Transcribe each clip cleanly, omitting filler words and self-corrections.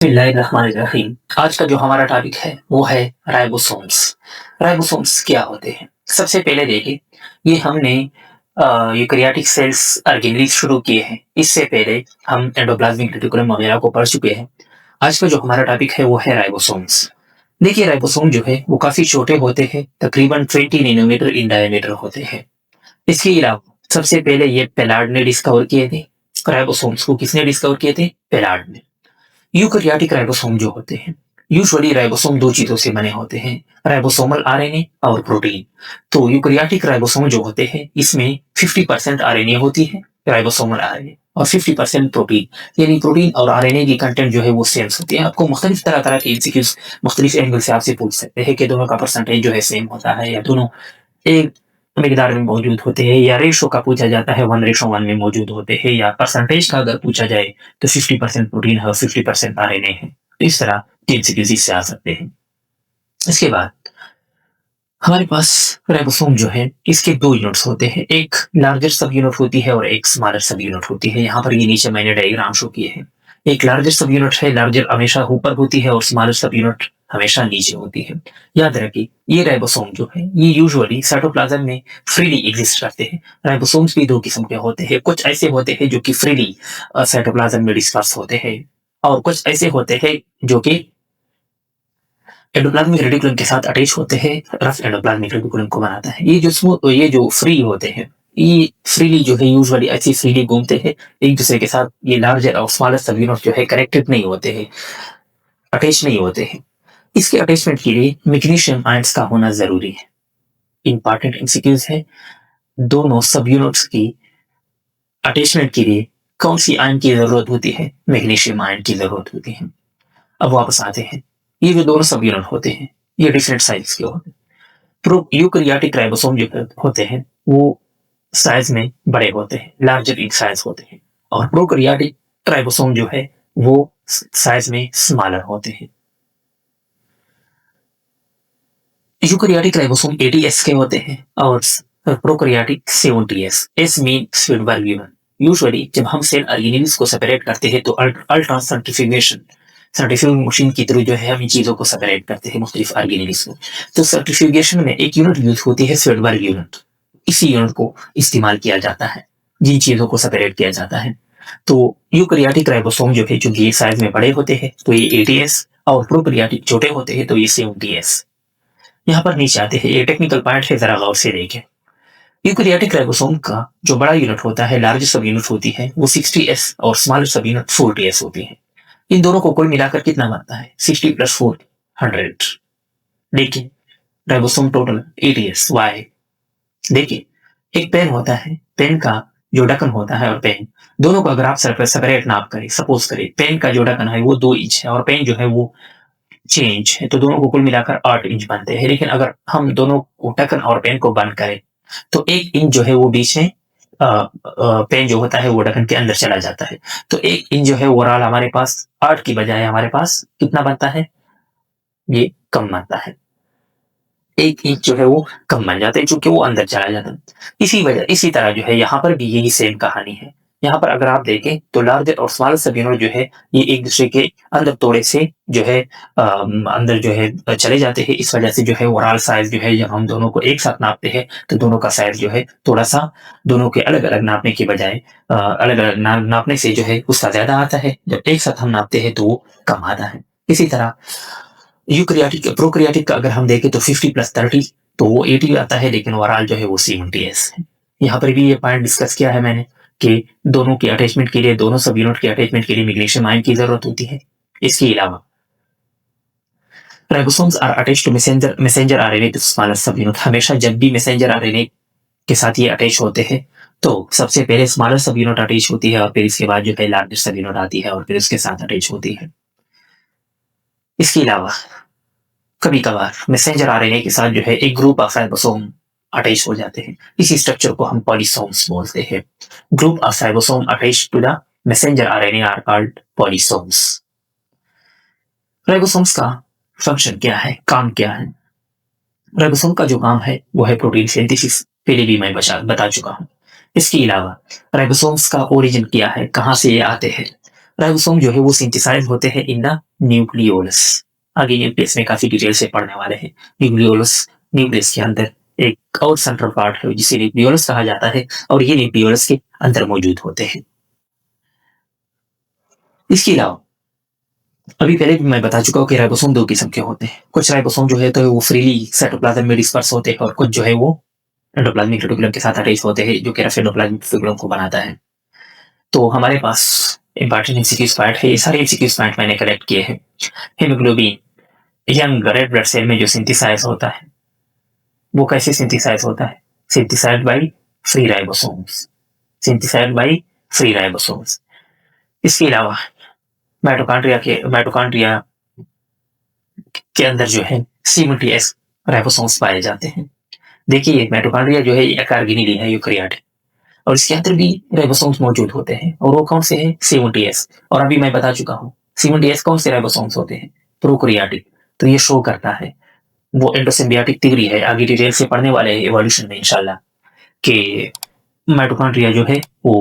बिस्मिल्लाहिर्रहमानिर्रहीम। आज का जो हमारा टॉपिक है वो है राइबोसोम्स। राइबोसोम्स क्या होते हैं? सबसे पहले देखिए, ये हमने यूकेरियोटिक सेल्स ऑर्गेनेल शुरू किए हैं। इससे पहले हम एंडोप्लाज्मिक रेटिकुलम वगैरह को पढ़ चुके हैं। आज का जो हमारा टॉपिक है वो है राइबोसोम्स। देखिए, राइबोसोम जो है वो काफी छोटे होते हैं, तकरीबन 20 नैनोमीटर इन डायमीटर होते हैं। इसके अलावा सबसे पहले ये पेलार्ड ने डिस्कवर किए थे। राइबोसोम्स को किसने डिस्कवर किए थे? पेलार्ड ने। यूकेरियोटिक राइबोसोम जो होते हैं, यूजुअली राइबोसोम दो चीजों से बने होते हैं, राइबोसोमल आरएनए और प्रोटीन। तो यूकेरियोटिक राइबोसोम जो होते हैं इसमें 50% आरएनए होती है, राइबोसोमल आरएनए, और 50% प्रोटीन। यानी प्रोटीन और आरएनए की कंटेंट जो है वो सेम होती है। आपको मुख्तलिफ तरह तरह के एमसीक्यूज मुख्तलिफ एंगल से आपसे पूछ सकते हैं कि दोनों का परसेंटेज जो है सेम होता है या दोनों एक मिकदार में मौजूद होते हैं, या रेशो का पूछा जाता है 1:1 में मौजूद होते हैं, या परसेंटेज का अगर पूछा जाए तो 50% प्रोटीन है और 50% आरएनए है। तो इस तरह तीन सीरीज से आ सकते हैं। इसके बाद हमारे पास राइबोसोम जो है इसके दो यूनिट्स होते हैं, एक लार्जर सब यूनिट होती है और एक स्मॉलर सब यूनिट होती है। यहाँ पर ये नीचे मैंने डायग्राम शो किए हैं। एक लार्जर सब यूनिट है, लार्जर हमेशा ऊपर होती है और स्मॉलर सब यूनिट हमेशा नीचे होती है। याद रखिए, ये राइबोसोम जो है ये यूजुअली साइटोप्लाज्म में फ्रीली एग्जिस्ट करते हैं। राइबोसोम्स भी दो किस्म के होते हैं, कुछ ऐसे होते हैं जो कि फ्रीली साइटोप्लाज्म में डिस्पर्स होते हैं, और कुछ ऐसे होते हैं जो कि एंडोप्लाज्मिक रेटिकुलम के साथ अटैच होते हैं। रफ एंडोप्लाज्मिक रेटिकुलम को बनाता है। ये जो फ्री होते हैं, ये फ्रीली जो है यूजुअली ऐसे फ्रीली घूमते हैं एक दूसरे के साथ। ये लार्जर और स्मॉलर सब यूनिट जो है कनेक्टेड नहीं होते हैं, अटैच नहीं होते हैं। इसके अटैचमेंट के लिए मैग्नीशियम आयंस का होना जरूरी है। इंपॉर्टेंट एमसीक्यूज है, दोनों सब यूनिट्स की अटैचमेंट के लिए कौन सी आयन की जरूरत होती है? मैग्नीशियम आयन की जरूरत होती है। अब वापस आते हैं, ये जो दोनों सब यूनिट होते हैं ये डिफरेंट साइज के होते हैं। यूकेरियोटिक राइबोसोम जो होते हैं वो साइज में बड़े होते हैं, लार्जर इन साइज होते हैं, और प्रोकैरियोटिक राइबोसोम जो है वो साइज में स्मॉलर होते हैं। यूकेरियोटिक राइबोसोम 80S के होते हैं और prokaryotic 70S। S mean Svedberg unit. Usually जब हम सेल ऑर्गेनेल्स को सेपरेट करते हैं तो अल्ट्रा सेंट्रीफ्यूगेशन सर्टिफिकेशन मशीन के थ्रू जो है हम इन चीजों को सेपरेट करते हैं मुख्तलिफ ऑर्गेनेल्स को। तो सर्टिफिकेशन में एक यूनिट यूज होती है स्पीडबर्ग यूनिट। इसी यूनिट को इस्तेमाल किया जाता है जिन चीजों को सेपरेट किया जाता है। तो यूकेरियोटिक राइबोसोम जो है चूंकि ये साइज में बड़े होते हैं तो ये 80S, और प्रोकैरियोटिक छोटे होते हैं तो ये 70S। यहाँ पर नीचे आते हैं, ये टेक्निकल पार्ट है, जरा गौर से देखें। यूकेरियोटिक राइबोसोम का जो बड़ा यूनिट होता है, लार्ज सब यूनिट होती है, वो 60S और स्मॉलर सब यूनिट 40S होती है। इन दोनों को कुल मिलाकर कितना बनता है? 60 + 4 100। देखिए, राइबोसोम टोटल 80S। वाई? देखिए, एक पेन होता है, पेन का जो ढक्कन होता है और पेन दोनों को अगर आप सेपरेट नाप करें, सपोज करें पेन का जो ढक्कन है वो 2 इंच है और पेन जो है वो 6 इंच है, तो दोनों को कुल मिलाकर 8 इंच बनते हैं। लेकिन अगर हम दोनों को ढक्कन और पेन को बंद करें तो 1 इंच जो है वो बीच में पेन जो होता है वो ढक्कन के अंदर चला जाता है। तो 1 इंच जो है ओवरऑल हमारे पास 8 की बजाय हमारे पास कितना बनता है? ये कम बनता है। 1 इंच जो है वो कम बन जाता है क्योंकि वो अंदर चला जाता है। इसी तरह जो है यहाँ पर भी यही सेम कहानी है। यहाँ पर अगर आप देखें तो लार्जर और स्मॉलर सब यूनिट जो है ये एक दूसरे के अंदर थोड़े से जो है अंदर जो है चले जाते हैं। इस वजह से जो है ओवरऑल साइज जो है जब हम दोनों को एक साथ नापते हैं तो दोनों का साइज जो है थोड़ा सा दोनों के अलग अलग नापने के बजाय अलग अलग नापने से जो है उसका ज्यादा आता है, जब एक साथ हम नापते हैं तो वो कम आता है। इसी तरह यूकेरियोटिक प्रोकैरियोटिक का अगर हम देखें तो 50 + 30 तो वो 80 आता है, लेकिन ओवरऑल जो है वो 70S है। यहाँ पर भी ये पॉइंट डिस्कस किया है मैंने कि दोनों के अटैचमेंट के लिए, दोनों सब यूनिट के अटैचमेंट के लिए मैग्नीशियम आयन की जरूरत होती है। इसके अलावा ribosomes are attached to messenger RNA to smaller sub unit. हमेशा जब भी मैसेंजर आरएनए के साथ ये अटैच होते हैं तो सबसे पहले स्मॉलर सब यूनिट अटैच होती है और फिर इसके बाद जो है लार्जर सब यूनिट आती है और फिर उसके साथ अटैच होती है। इसके अलावा कभी कभार मैसेंजर आरएनए के साथ जो है एक ग्रुप ऑफ राइबोसोम अटैच हो जाते हैं। इसी स्ट्रक्चर को हम पॉलीसोम्स बोलते हैं। Group of ribosome attach to the messenger RNA are called polysomes. Ribosomes का फंक्शन क्या है, काम क्या है? राइबोसोम का जो काम है वो है प्रोटीन सिंथेसिस, पहले भी मैं बता चुका हूँ। इसके अलावा राइबोसोम्स का ओरिजिन क्या है, कहाँ से ये आते हैं? राइबोसोम जो है वो सिंथेसाइज होते हैं इन द न्यूक्लियोलस। आगे न्यूक्लियस में काफी डिटेल से पढ़ने वाले हैं। न्यूक्लियोलस, न्यूक्लियस के अंदर एक और सेंट्रल पार्ट है जिसे न्यूक्लियोलस कहा जाता है और ये न्यूक्लियोलस के अंदर मौजूद होते हैं। इसके अलावा अभी पहले भी मैं बता चुका हूँ कि राइबोसोम दो किस्म के होते हैं। कुछ राइबोसोम जो है तो वो फ्रीली साइटोप्लाज्म में डिस्पर्स होते हैं और कुछ जो है वो एंडोप्लाज्मिक रेटिकुलम के साथ अटैच होते हैं जो कि एंडोप्लाज्मिक रेटिकुलम को बनाता है। तो हमारे पास इंपॉर्टेंट एमसीक्यूज पार्ट है। ये सारे एमसीक्यूज पार्ट मैंने कलेक्ट किए हैं। Haemoglobin young red blood cell में जो सिंथेसाइज होता है वो कैसे सिंथेसाइज होता है? Synthesised by free ribosomes. Synthesised by free ribosomes. इसके अलावा माइटोकॉन्ड्रिया के अंदर जो है C1TS राइबोसोम्स पाए जाते हैं। देखिए माइटोकॉन्ड्रिया जो है ये कार्गिनिडी है, यूकैरियोट, और इसके अंदर भी राइबोसोम्स मौजूद होते हैं और वो कौन से हैं? C1TS। और अभी मैं बता चुका हूँ C1TS कौन से राइबोसोम्स होते हैं? प्रोकैरियोटिक। तो ये शो करता है वो एंडोसिम्बियोटिक थ्योरी है। आगे डिटेल से पढ़ने वाले हैं इवोल्यूशन में इंशाल्लाह कि माइटोकॉन्ड्रिया जो है वो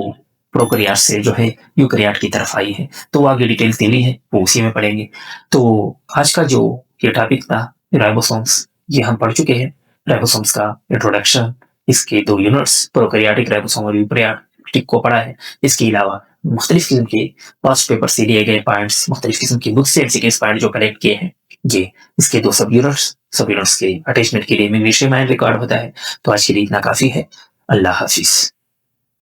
प्रोकैरियोट से जो है यूकैरियोट की तरफ आई है। तो वो आगे डिटेल्स देनी है वो उसी में पढ़ेंगे। तो आज का जो ये टॉपिक था राइबोसोम्स, ये हम पढ़ चुके हैं। राइबोसोम्स का इंट्रोडक्शन, इसके दो यूनिट्स प्रोकैरियोटिक राइबोसोम और यूकैरियोटिक को पढ़ा है। इसके अलावा मुख्तलिफ किस्म के पास्ट पेपर से लिए गए पॉइंट्स, मुख्तलिफ किस्म की बुक से एमसीक्यूज पॉइंट जो कलेक्ट किए हैं, ये इसके दो सब यूनिट्स के अटैचमेंट के लिए मेमोरी माइंड रिकॉर्ड होता है। तो आज के लिए इतना काफी है। अल्लाह हाफिज।